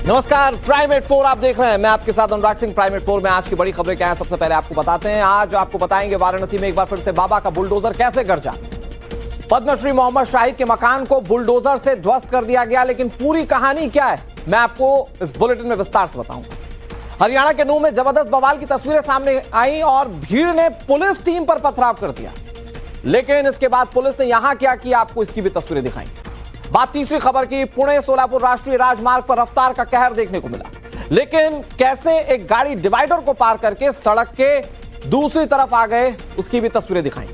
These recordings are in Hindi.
नमस्कार, प्राइम 84 आप देख रहे हैं। मैं आपके साथ अनुराग सिंह। प्राइम 84 में आज की बड़ी खबरें क्या है, सबसे पहले आपको बताते हैं। आज आपको बताएंगे वाराणसी में एक बार फिर से बाबा का बुलडोजर कैसे गरजा। पद्मश्री मोहम्मद शाहिद के मकान को बुलडोजर से ध्वस्त कर दिया गया, लेकिन पूरी कहानी क्या है मैं आपको इस बुलेटिन में विस्तार से बताऊंगा। हरियाणा के नूह में जबरदस्त बवाल की तस्वीरें सामने आई और भीड़ ने पुलिस टीम पर पथराव कर दिया, लेकिन इसके बाद पुलिस ने यहां क्या किया आपको इसकी भी तस्वीरें दिखाई। बात तीसरी खबर की, पुणे सोलापुर राष्ट्रीय राजमार्ग पर रफ्तार का कहर देखने को मिला, लेकिन कैसे एक गाड़ी डिवाइडर को पार करके सड़क के दूसरी तरफ आ गए उसकी भी तस्वीरें दिखाई।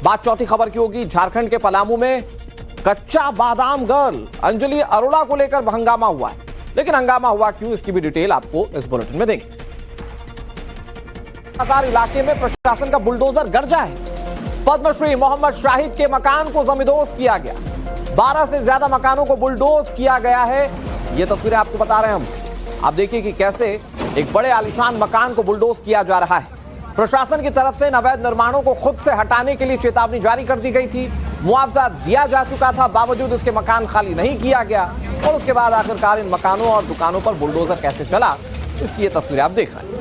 बात चौथी खबर की होगी, झारखंड के पलामू में कच्चा बादाम गर्ल अंजलि अरोड़ा को लेकर हंगामा हुआ है, लेकिन हंगामा हुआ क्यों इसकी भी डिटेल आपको इस बुलेटिन में देंगे। बाजार इलाके में प्रशासन का बुलडोजर गरजा है। पद्मश्री मोहम्मद शाहिद के मकान को जमींदोज किया गया, 12 से ज्यादा मकानों को बुलडोज किया गया है। ये तस्वीरें आपको बता रहे हैं हम। आप देखिए कि कैसे एक बड़े आलीशान मकान को बुलडोज किया जा रहा है। प्रशासन की तरफ से अवैध निर्माणों को खुद से हटाने के लिए चेतावनी जारी कर दी गई थी, मुआवजा दिया जा चुका था, बावजूद इसके मकान खाली नहीं किया गया। और उसके बाद आखिरकार इन मकानों और दुकानों पर बुलडोजर कैसे चला, इसकी ये तस्वीरें आप देख रहे हैं।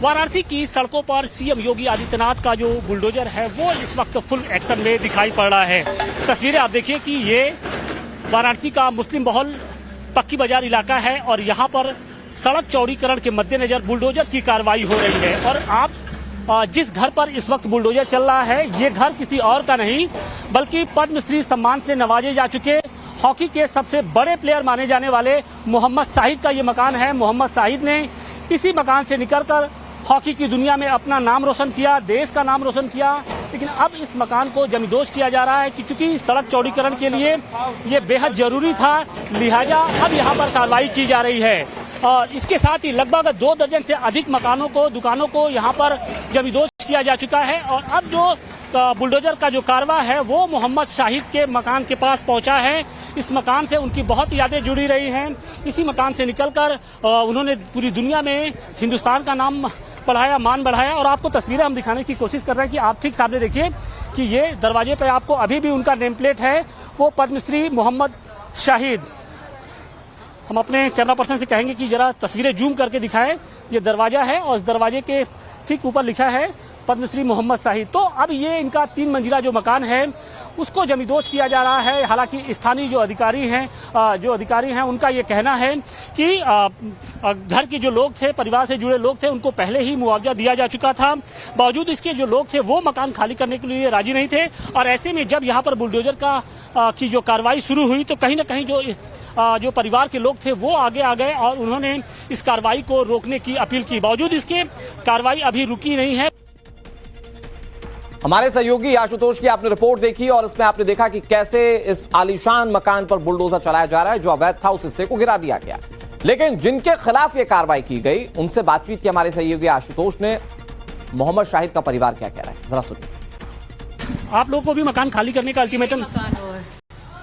वाराणसी की सड़कों पर सीएम योगी आदित्यनाथ का जो बुलडोजर है वो इस वक्त फुल एक्शन में दिखाई पड़ रहा है। तस्वीरें आप देखिए कि ये वाराणसी का मुस्लिम बहुल पक्की बाजार इलाका है और यहाँ पर सड़क चौड़ीकरण के मद्देनजर बुलडोजर की कार्रवाई हो रही है। और आप जिस घर पर इस वक्त बुलडोजर चल रहा है, ये घर किसी और का नहीं बल्कि पद्मश्री सम्मान से नवाजे जा चुके हॉकी के सबसे बड़े प्लेयर माने जाने वाले मोहम्मद शाहिद का ये मकान है। मोहम्मद शाहिद ने इसी मकान से निकलकर हॉकी की दुनिया में अपना नाम रोशन किया, देश का नाम रोशन किया, लेकिन अब इस मकान को जमींदोज किया जा रहा है कि चूंकि सड़क चौड़ीकरण के लिए ये बेहद जरूरी था, लिहाजा अब यहाँ पर कार्रवाई की जा रही है। और इसके साथ ही लगभग 2 दर्जन से अधिक मकानों को, दुकानों को यहाँ पर जमींदोज किया जा चुका है। और अब जो बुलडोजर का जो कारवा है वो मोहम्मद शाहिद के मकान के पास पहुंचा है। इस मकान से उनकी बहुत यादें जुड़ी रही हैं। इसी मकान से निकलकर उन्होंने पूरी दुनिया में हिंदुस्तान का नाम बढ़ाया, मान बढ़ाया। और आपको तस्वीरें हम दिखाने की कोशिश कर रहे हैं कि आप ठीक सामने देखिए कि ये दरवाजे पे आपको अभी भी उनका नेम प्लेट है, वो पद्मश्री मोहम्मद शाहिद। हम अपने कैमरा पर्सन से कहेंगे कि जरा तस्वीरें जूम करके दिखाएं। ये दरवाजा है और इस दरवाजे के ठीक ऊपर लिखा है पद्मश्री मोहम्मद शाहिद। तो अब ये इनका 3 मंजिला जो मकान है उसको जमींदोज किया जा रहा है। हालांकि स्थानीय जो अधिकारी हैं उनका ये कहना है कि घर के जो लोग थे, परिवार से जुड़े लोग थे, उनको पहले ही मुआवजा दिया जा चुका था। बावजूद इसके जो लोग थे वो मकान खाली करने के लिए राजी नहीं थे। और ऐसे में जब यहाँ पर बुलडोजर की जो कार्रवाई शुरू हुई तो कहीं ना कहीं जो परिवार के लोग थे वो आगे आ गए और उन्होंने इस कार्रवाई को रोकने की अपील की। बावजूद इसके कार्रवाई अभी रुकी नहीं है। हमारे सहयोगी आशुतोष की आपने रिपोर्ट देखी और इसमें आपने देखा कि कैसे इस आलीशान मकान पर बुलडोजर चलाया जा रहा है। जो अवैध था उस हिस्से को गिरा दिया गया, लेकिन जिनके खिलाफ यह कार्रवाई की गई उनसे बातचीत की हमारे सहयोगी आशुतोष ने। मोहम्मद शाहिद का परिवार क्या कह रहा है, जरा सुनिए। आप लोगों को भी मकान खाली करने का अल्टीमेटम?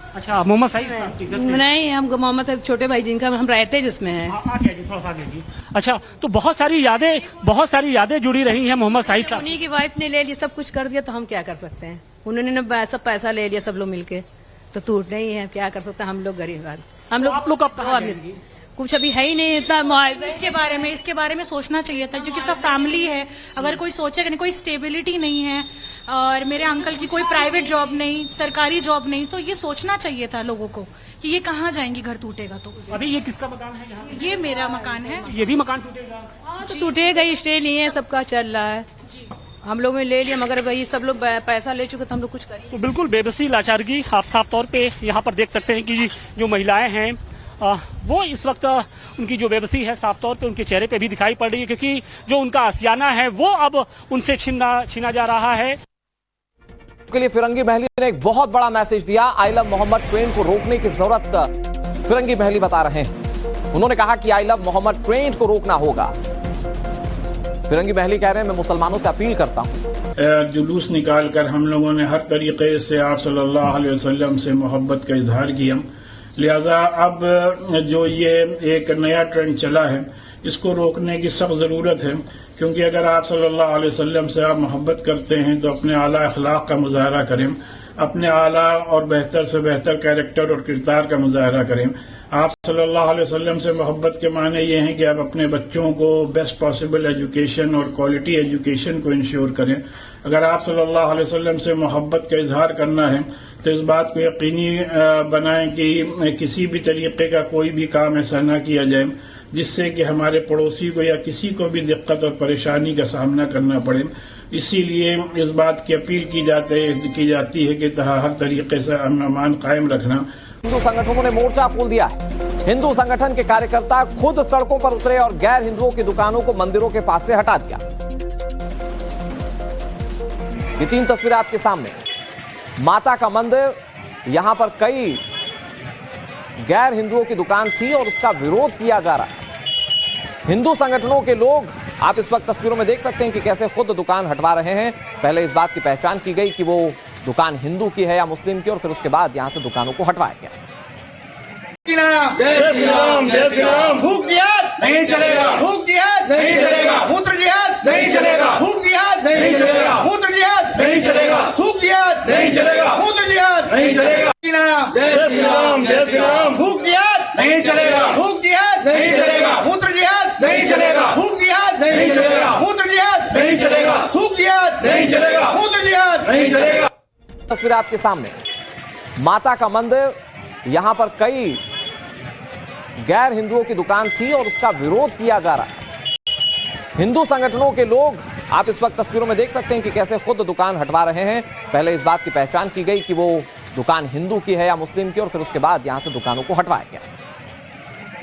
अच्छा, मोहम्मद शाहिद नहीं, हम मोहम्मद साहब छोटे भाई जिनका हम रहते जिसमें है। थोड़ा सा आगे। अच्छा, तो बहुत सारी यादें जुड़ी रही हैं मोहम्मद शाहिद साहब। उन्हीं की वाइफ ने ले लिया, सब कुछ कर दिया, तो हम क्या कर सकते हैं। उन्होंने सब पैसा ले लिया, सब लोग मिलके, तो टूट नहीं है, क्या कर सकते हैं। हम लोग गरीब आदमी, हम लोग। आप लोग कब कहाँ जाएंगे? कुछ अभी है ही नहीं इतना मुआवजा। इसके बारे में सोचना चाहिए था, क्योंकि सब फैमिली है। अगर कोई सोचेगा नहीं, कोई स्टेबिलिटी नहीं है और मेरे अंकल की कोई प्राइवेट जॉब नहीं, सरकारी जॉब नहीं, तो ये सोचना चाहिए था लोगों को कि ये कहाँ जाएंगी घर टूटेगा तो। अभी ये किसका मकान है यहाँ? ये मेरा मकान है। ये भी मकान टूटेगा? तो टूटेगा ही, स्टे नहीं है, सबका चल रहा है। हम लोग ने ले लिया, मगर भाई सब लोग पैसा ले चुके तो हम लोग कुछ करें। तो बिल्कुल बेबसी, लाचारगी आप साफ तौर पे यहाँ पर देख सकते हैं कि जो महिलाएं हैं वो इस वक्त उनकी जो बेबसी है साफ तौर पे उनके चेहरे पे भी दिखाई पड़ रही है, क्योंकि जो उनका आशियाना है वो अब उनसे छीना जा रहा है। के लिए फिरंगी महली ने एक बहुत बड़ा मैसेज दिया। आई लव मोहम्मद ट्रेन को रोकने की जरूरत फिरंगी महली बता रहे हैं। उन्होंने कहा कि आई लव मोहम्मद ट्रेन को रोकना होगा। फिरंगी महली कह रहे हैं, मैं मुसलमानों से अपील करता हूं। जुलूस निकालकर हम लोगों ने हर तरीके से आप सल्लल्लाहु अलैहि वसल्लम से मोहब्बत का इजहार किया। लिहाजा अब जो ये एक नया ट्रेंड चला है इसको रोकने की सख्त जरूरत है, क्योंकि अगर आप सल्लल्लाहु अलैहि वसल्लम से आप मोहब्बत करते हैं तो अपने आला अखलाक का मुजाहरा करें। अपने आला और बेहतर से बेहतर कैरेक्टर और किरदार का मुजाहरा करें। आप सल्लल्लाहु अलैहि वसल्लम से मोहब्बत के माने ये हैं कि आप अपने बच्चों को बेस्ट पॉसिबल एजुकेशन और क्वालिटी एजुकेशन को इंश्योर करें। अगर आप सल्लल्लाहु अलैहि वसल्लम से मोहब्बत का इजहार करना है तो इस बात को यकीनी बनाएं कि किसी भी तरीके का कोई भी काम ऐसा न किया जाए जिससे कि हमारे पड़ोसी को या किसी को भी दिक्कत और परेशानी का सामना करना पड़े। इसीलिए इस बात की अपील की जाती है कि हर तरीके से अमन अमान कायम रखना। हिंदू संगठनों ने मोर्चा खोल दिया है। हिंदू संगठन के कार्यकर्ता खुद सड़कों पर उतरे और गैर हिंदुओं की दुकानों को मंदिरों के पास से हटा दिया। ये 3 तस्वीरें आपके सामने। माता का मंदिर, यहां पर कई गैर हिंदुओं की दुकान थी और उसका विरोध किया जा रहा है। हिंदू संगठनों के लोग, आप इस वक्त तस्वीरों में देख सकते हैं कि कैसे खुद दुकान हटवा रहे हैं। पहले इस बात की पहचान की गई कि वो दुकान हिंदू की है या मुस्लिम की, और फिर उसके बाद यहां से दुकानों को हटवाया गया। जय श्री राम, जय श्री राम। भूख जिहाद नहीं चलेगा, भूख जिहाद नहीं चलेगा, मूत्र जिहाद नहीं चलेगा, भूख जिहाद नहीं चलेगा, मूत्र जिहाद नहीं चलेगा, भूख जिहाद नहीं चलेगा, मूत्र जिहाद नहीं चलेगा। जय श्री राम, जय श्री राम। भूख जिहाद नहीं चलेगा, भूख जिहाद नहीं चलेगा, मूत्र जिहाद नहीं चलेगा, भूख जिहाद नहीं चलेगा, मूत्र जिहाद नहीं चलेगा, भूख जिहाद नहीं चलेगा, मूत्र जिहाद नहीं चलेगा। तस्वीर आपके सामने। माता का मंदिर, यहां पर कई गैर हिंदुओं की दुकान थी और उसका विरोध किया जा रहा है। हिंदू संगठनों के लोग, आप इस वक्त तस्वीरों में देख सकते हैं कि कैसे खुद दुकान हटवा रहे हैं। पहले इस बात की पहचान की गई कि वो दुकान हिंदू की है या मुस्लिम की, और फिर उसके बाद यहां से दुकानों को हटवाया गया।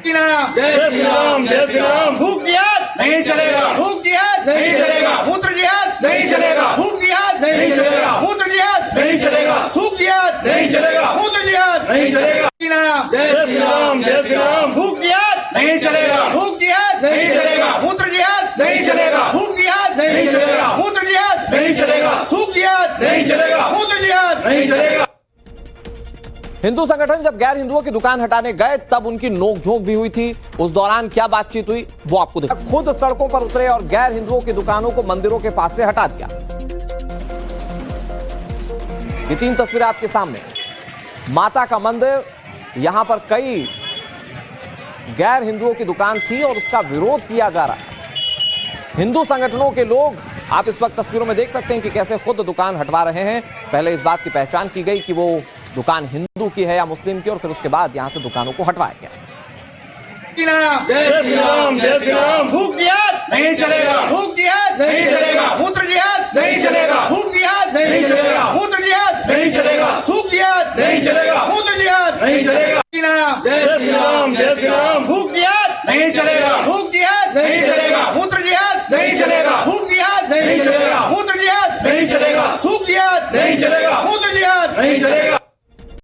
जय श्री राम, जय श्री राम। भूख जिहाद नहीं चलेगा, भूख जिहाद नहीं चलेगा, मूत्र जिहाद नहीं चलेगा, भूख जिहाद नहीं चलेगा, मूत्र जिहाद नहीं चलेगा, भूख जिहाद नहीं चलेगा, मूत्र जिहाद नहीं चलेगा। जय श्री राम, जय श्री राम। भूख जिहाद नहीं चलेगा, भूख जिहाद नहीं चलेगा, मूत्र जिहाद नहीं चलेगा, भूख जिहाद नहीं चलेगा, मूत्र जिहाद नहीं चलेगा, भूख जिहाद नहीं चलेगा, मूत्र जिहाद नहीं चलेगा। हिंदू संगठन जब गैर हिंदुओं की दुकान हटाने गए तब उनकी नोकझोंक भी हुई थी। उस दौरान क्या बातचीत हुई वो आपको दिखा। खुद सड़कों पर उतरे और गैर हिंदुओं की दुकानों को मंदिरों के पास से हटा दिया। ये 3 तस्वीरें आपके सामने। माता का मंदिर, यहां पर कई गैर हिंदुओं की दुकान थी और उसका विरोध किया जा रहा है। हिंदू संगठनों के लोग, आप इस वक्त तस्वीरों में देख सकते हैं कि कैसे खुद दुकान हटवा रहे हैं। पहले इस बात की पहचान की गई कि वो दुकान हिंदू की है या मुस्लिम की, और फिर उसके बाद यहां से दुकानों को हटवाया गया। जय श्री राम, जय श्री राम। भूख जिहाद नहीं चलेगा, भूख जिहाद नहीं चलेगा, मूत्र जिहाद नहीं चलेगा, भूख जिहाद नहीं चलेगा, मूत्र जिहाद नहीं चलेगा, भूख जिहाद नहीं चलेगा, मूत्र जिहाद नहीं चलेगा। जय श्री राम, जय श्री राम। भूख जिहाद नहीं चलेगा, भूख जिहाद नहीं चलेगा, मूत्र जिहाद नहीं चलेगा,